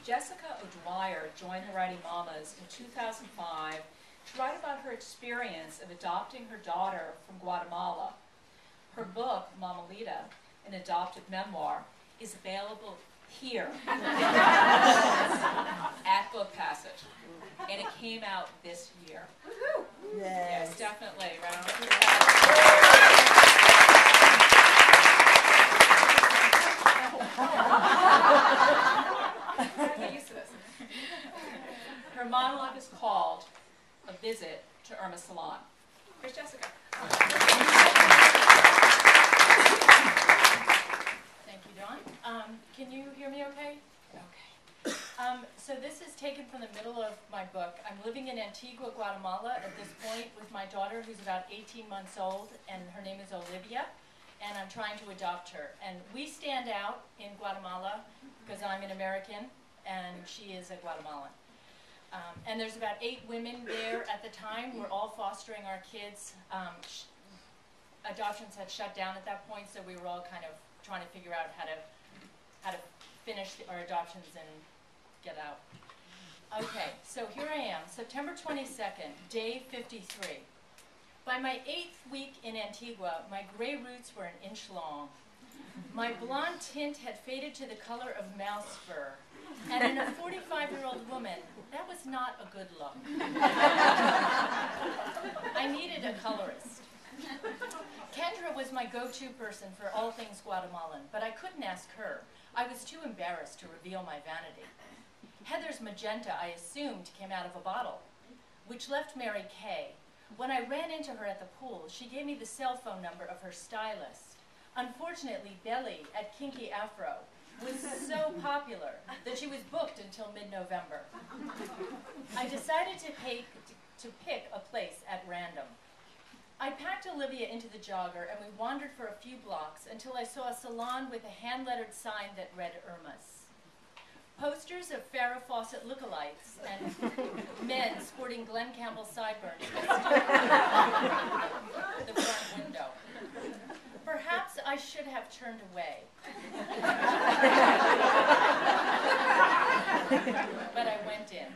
Jessica O'Dwyer joined the Writing Mamas in 2005 to write about her experience of adopting her daughter from Guatemala. Her book, Mamalita, an adopted memoir, is available here at Book Passage, and it came out this year. Yes, definitely. Round of applause. Get used to this. Her monologue is called A Visit to Irma's Salon. Here's Jessica. Thank you, Dawn. Can you hear me okay? Okay. So this is taken from the middle of my book. I'm living in Antigua, Guatemala at this point with my daughter, who's about 18 months old, and her name is Olivia, and I'm trying to adopt her. And we stand out in Guatemala because I'm an American and she is a Guatemalan. And there's about 8 women there at the time. We're all fostering our kids. Adoptions had shut down at that point, so we were all kind of trying to figure out how to finish our adoptions and get out. Okay, so here I am, September 22nd, day 53. By my 8th week in Antigua, my gray roots were an inch long. My blonde tint had faded to the color of mouse fur, and in a 45-year-old woman, that was not a good look. I needed a colorist. Kendra was my go-to person for all things Guatemalan, but I couldn't ask her. I was too embarrassed to reveal my vanity. Heather's magenta, I assumed, came out of a bottle, which left Mary Kay. When I ran into her at the pool, she gave me the cell phone number of her stylist. Unfortunately, Belly at Kinky Afro was so popular that she was booked until mid-November. I decided to pick a place at random. I packed Olivia into the jogger and we wandered for a few blocks until I saw a salon with a hand-lettered sign that read Irma's. Posters of Farrah Fawcett lookalikes and men sporting Glenn Campbell sideburns the front window. Perhaps I should have turned away. But I went in.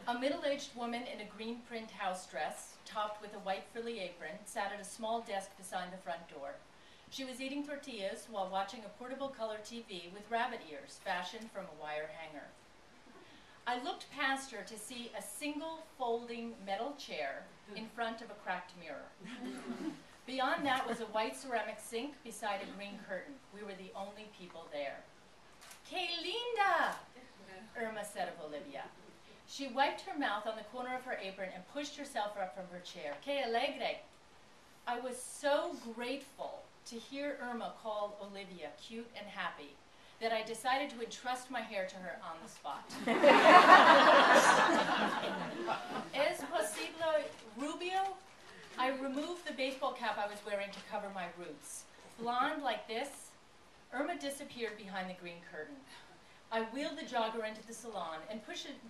A middle-aged woman in a green print house dress, topped with a white frilly apron, sat at a small desk beside the front door. She was eating tortillas while watching a portable color TV with rabbit ears fashioned from a wire hanger. I looked past her to see a single folding metal chair in front of a cracked mirror. Beyond that was a white ceramic sink beside a green curtain. We were the only people there. "Que linda!" Irma said of Olivia. She wiped her mouth on the corner of her apron and pushed herself up from her chair. "Que alegre!" I was so grateful to hear Irma call Olivia cute and happy that I decided to entrust my hair to her on the spot. "Es posible rubio?" I removed the baseball cap I was wearing to cover my roots. Blonde like this, Irma disappeared behind the green curtain. I wheeled the jogger into the salon and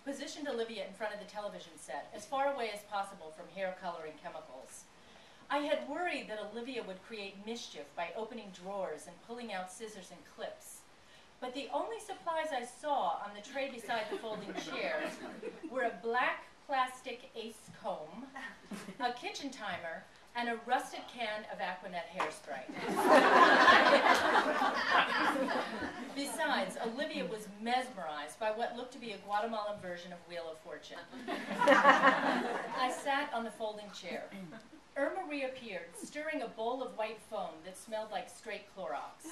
positioned Olivia in front of the television set, as far away as possible from hair coloring chemicals. I had worried that Olivia would create mischief by opening drawers and pulling out scissors and clips. But the only supplies I saw on the tray beside the folding chair were a black plastic ace comb, a kitchen timer, and a rusted can of Aquanet hairspray. Besides, Olivia was mesmerized by what looked to be a Guatemalan version of Wheel of Fortune. I sat on the folding chair. Irma reappeared, stirring a bowl of white foam that smelled like straight Clorox.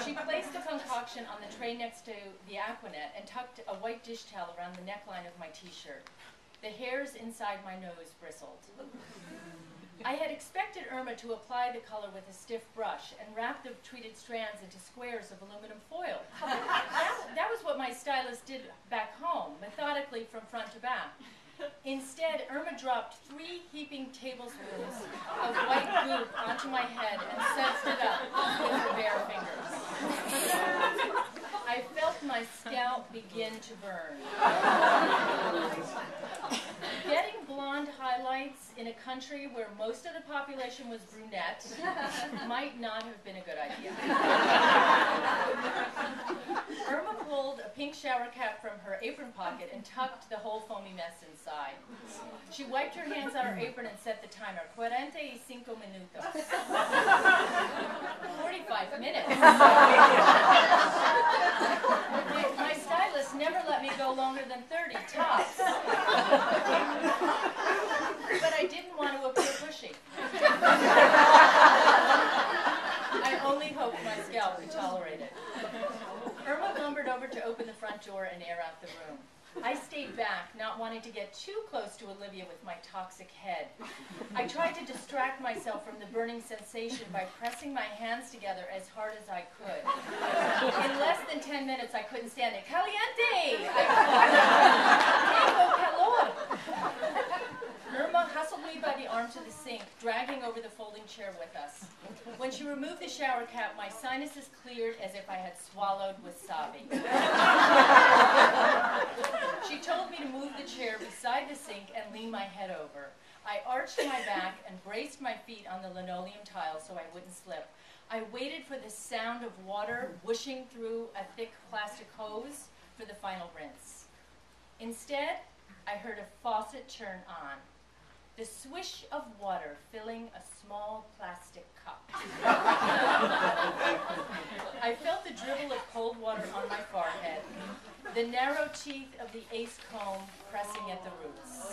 She placed the concoction on the tray next to the Aquanet and tucked a white dish towel around the neckline of my t-shirt. The hairs inside my nose bristled. I had expected Irma to apply the color with a stiff brush and wrap the treated strands into squares of aluminum foil. That was what my stylist did back home, methodically from front to back. Instead, Irma dropped 3 heaping tablespoons of white goop onto my head and sudsed it up with her bare fingers. I felt my scalp begin to burn. Getting blonde highlights in a country where most of the population was brunette might not have been a good idea. Irma pulled pink shower cap from her apron pocket and tucked the whole foamy mess inside. She wiped her hands on her apron and set the timer, 45 minutos. 45 minutes. My stylist never let me go longer than 30 tops. But I didn't want to appear pushy. I only hoped my scalp could tolerate it. Irma lumbered over to open the front door and air out the room. I stayed back, not wanting to get too close to Olivia with my toxic head. I tried to distract myself from the burning sensation by pressing my hands together as hard as I could. In less than 10 minutes, I couldn't stand it. Caliente! Tengo calor! Irma hustled me by the arm to the sink, dragging over the folding chair with us. When she removed the shower cap, my sinuses cleared as if I had swallowed wasabi. She told me to move the chair beside the sink and lean my head over. I arched my back and braced my feet on the linoleum tile so I wouldn't slip. I waited for the sound of water whooshing through a thick plastic hose for the final rinse. Instead, I heard a faucet turn on. The swish of water filling a small plastic cup. I felt the dribble of cold water on my forehead, the narrow teeth of the ace comb pressing at the roots.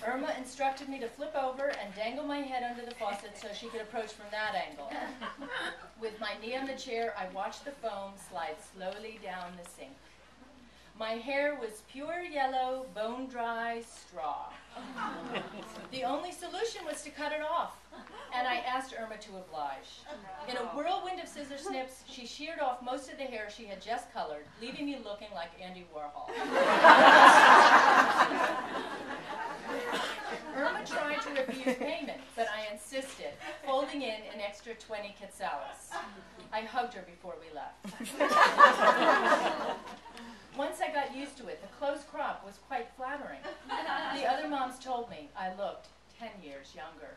Irma instructed me to flip over and dangle my head under the faucet so she could approach from that angle. With my knee on the chair, I watched the foam slide slowly down the sink. My hair was pure yellow, bone-dry straw. The only solution was to cut it off, and I asked Irma to oblige. In a whirlwind of scissor snips, she sheared off most of the hair she had just colored, leaving me looking like Andy Warhol. Irma tried to refuse payment, but I insisted, folding in an extra 20 quetzales. I hugged her before we left. Once I got used to it, the close crop was quite flattering. The other moms told me I looked 10 years younger.